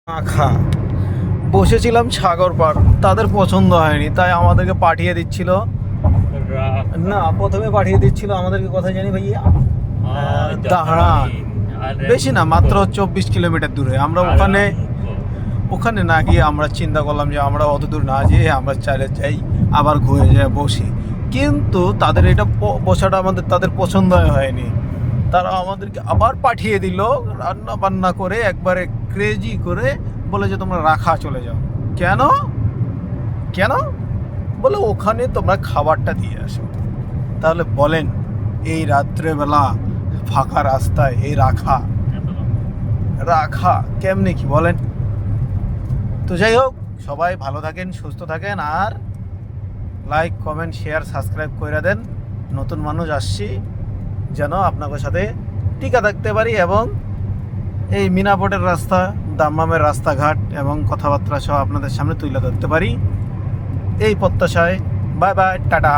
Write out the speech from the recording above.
আখা বসেছিলাম সাগর পার, তাদের পছন্দ হয়নি তাই আমাদেরকে পাঠিয়ে দিচ্ছিল। না, প্রথমে পাঠিয়ে দিচ্ছিল আমাদেরকে কোথায় জানি ভাইয়া, দাহরান। বেশি না, মাত্র 24 কিলোমিটার দূরে। আমরা ওখানে ওখানে না গিয়ে আমরা চিন্তা করলাম যে আমরা অত দূর না যেয়ে আমরা চাইলে যাই, আবার ঘুরে যাই বসি। কিন্তু তাদের এটা বসাটা তাদের পছন্দ হয়নি। তারা আমাদেরকে আবার পাঠিয়ে দিল রান্না বান্না করে, একবারে ক্রেজি করে, বলে যে তোমরা রাখা চলে যাও। কেন কেন বলে ওখানে তোমরা খাবারটা দিয়ে আসো। তাহলে বলেন, এই রাত্রেবেলা ফাঁকা রাস্তায় এই রাখা রাখা কেমনে কি বলেন? তো যাই হোক, সবাই ভালো থাকেন, সুস্থ থাকেন, আর লাইক কমেন্ট শেয়ার সাবস্ক্রাইব করে দেন। নতুন মানুষ আসছি, যেন আপনাদের সাথে টিকা থাকতে পারি এবং এই মিনাপোর্টের রাস্তা, দাম্মামের রাস্তাঘাট এবং কথাবার্তা সহ আপনাদের সামনে তুলে ধরতে পারি, এই প্রত্যাশায়। Bye bye, tata.